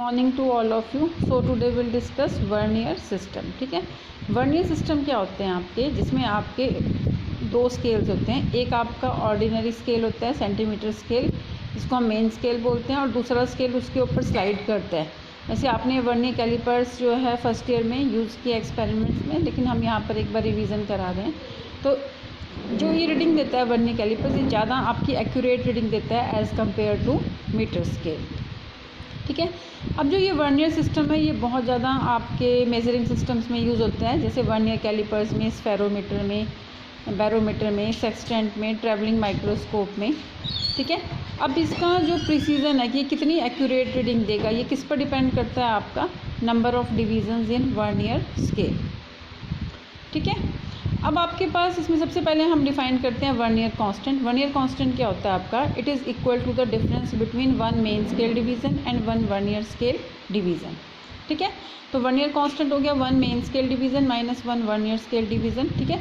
Morning to all of you. So today will discuss vernier system. ठीक है, vernier system क्या होते हैं आपके, जिसमें आपके दो स्केल्स होते हैं। एक आपका ऑर्डिनरी स्केल होता है, सेंटीमीटर स्केल, जिसको हम मेन स्केल बोलते हैं, और दूसरा स्केल उसके ऊपर स्लाइड करता है। वैसे आपने वर्नियर कैलिपर्स जो है फर्स्ट ईयर में यूज़ किया एक्सपेरिमेंट्स में, लेकिन हम यहाँ पर एक बार रिवीजन करा रहे हैं। तो जो ये रीडिंग देता है वर्नियर कैलिपर्स, ये ज़्यादा आपकी एक्यूरेट रीडिंग देता है as compare to metre scale. ठीक है, अब जो ये वर्नियर सिस्टम है ये बहुत ज़्यादा आपके मेजरिंग सिस्टम्स में यूज़ होता है, जैसे वर्नियर कैलिपर्स में, स्फेरोमीटर में, बैरोमीटर में, सेक्सटेंट में, ट्रैवलिंग माइक्रोस्कोप में। ठीक है, अब इसका जो प्रिसीजन है कि कितनी एक्यूरेट रीडिंग देगा, ये किस पर डिपेंड करता है, आपका number of divisions in vernier scale. ठीक है, अब आपके पास इसमें सबसे पहले हम डिफाइन करते हैं वर्नियर कांस्टेंट। वर्नियर कांस्टेंट क्या होता है आपका, it is equal to the difference between one main scale division and one vernier scale division. ठीक है, तो वर्नियर कांस्टेंट हो गया one main scale division minus one vernier scale division. ठीक है,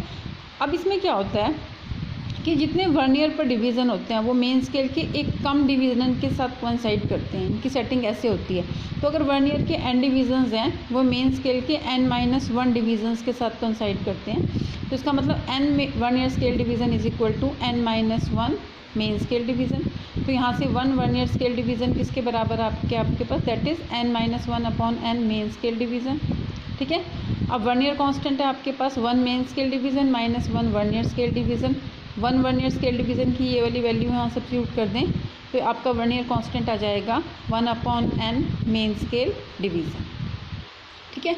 अब इसमें क्या होता है कि जितने वर्नियर पर डिवीज़न होते हैं वो मेन स्केल के एक कम डिवीज़न के साथ कोइंसाइड करते हैं। इनकी सेटिंग ऐसे होती है, तो अगर वर्नियर के n डिवीज़न्स हैं वो मेन स्केल के n-1 डिवीज़न्स के साथ कोइंसाइड करते हैं। तो इसका मतलब n vernier scale division is equal to n-1 main scale division. तो यहाँ से वन वर्नियर स्केल डिवीज़न किसके बराबर आपके पास, that is n-1 upon n main scale division. ठीक है, अब वर्नियर कांस्टेंट है आपके पास one main scale division minus one vernier scale division. One vernier scale division की ये वाली वैल्यू यहाँ सब्स्टिट्यूट कर दें तो आपका वर्नियर कांस्टेंट आ जाएगा 1 upon n main scale division. ठीक है,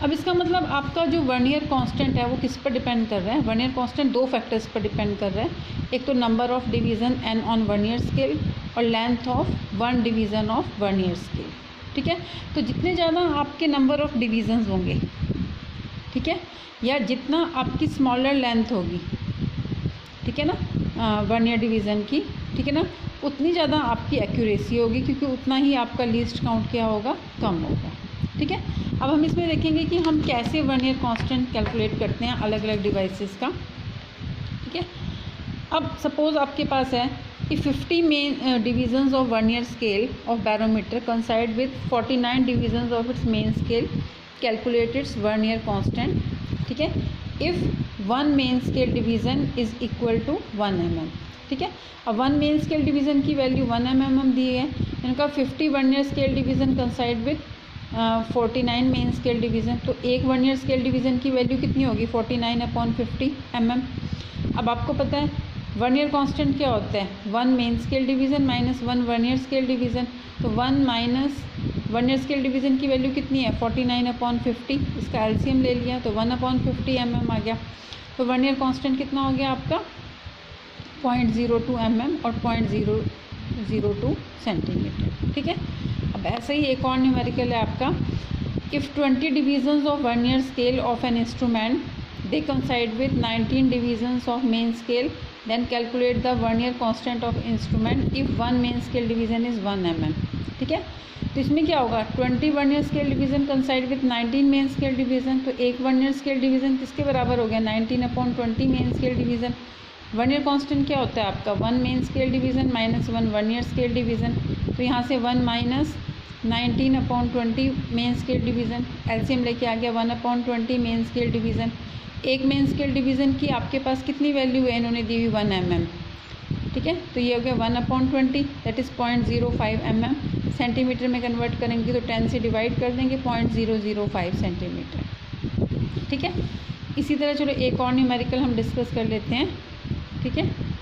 अब इसका मतलब आपका जो वर्नियर कांस्टेंट है वो किस पर डिपेंड कर रहा है, वर्नियर कांस्टेंट दो फैक्टर्स पर डिपेंड कर रहा है। एक तो number of division n on vernier scale और length of one division of vernier scale. ठीक है, तो जितने ज़्यादा आपके नंबर ऑफ डिवीज़न्स होंगे, ठीक है, या जितना आपकी स्मॉलर लेंथ होगी, ठीक है ना, वर्नियर डिवीज़न की, ठीक है ना, उतनी ज़्यादा आपकी एक्यूरेसी होगी, क्योंकि उतना ही आपका लीस्ट काउंट क्या होगा, कम होगा। ठीक है, अब हम इसमें देखेंगे कि हम कैसे वर्नियर कांस्टेंट कैलकुलेट करते हैं अलग अलग डिवाइसेस का। ठीक है, अब सपोज़ आपके पास है कि 50 main divisions of vernier scale of barometer coincide with 49 divisions of its main scale, calculate its vernier constant. ठीक है, if one main scale division is equal to 1 mm। ठीक है, अब वन मेन स्केल डिवीज़न की value 1 mm दी है, इनका 50 vernier scale division coincide with 49 main scale division. तो एक वर्नियर स्केल डिवीज़न की वैल्यू कितनी होगी, 49 अपॉन 50 mm। अब आपको पता है वर्नियर कांस्टेंट क्या होता है, one main scale division minus one vernier scale division. तो one minus vernier scale division की वैल्यू कितनी है, 49 अपॉन 50, इसका एलसीएम ले लिया तो 1 अपॉन 50 mm आ गया। तो वर्नियर कांस्टेंट कितना हो गया आपका, 0.02 mm और 0.002 सेंटीमीटर। ठीक है, अब ऐसे ही एक और न्यूमेरिकल है आपका, if 20 divisions of vernier scale of an instrument they coincide with 19 divisions of main scale, then calculate the vernier constant of instrument if one main scale division is 1 mm। ठीक है, तो इसमें क्या होगा, 20 vernier scale division कंसाइड with 19 main scale division. तो एक vernier scale division किसके बराबर हो गया, 19 upon 20 main scale division. Vernier constant क्या होता है आपका, one main scale division minus one vernier scale division. तो यहाँ से 1 minus 19 upon 20 main scale division, LCM लेके आ गया 1 अपॉन 20 मेन स्केल डिवीज़न। एक मेन स्केल डिवीज़न की आपके पास कितनी वैल्यू है, इन्होंने दी हुई 1 mm। ठीक है, तो ये हो गया 1 upon 20, that is 0.05 mm। Centimetre में कन्वर्ट करेंगे तो 10 से डिवाइड कर देंगे, 0.005 सेंटीमीटर। ठीक है, इसी तरह चलो एक और न्यूमेरिकल हम डिस्कस कर लेते हैं। ठीक है।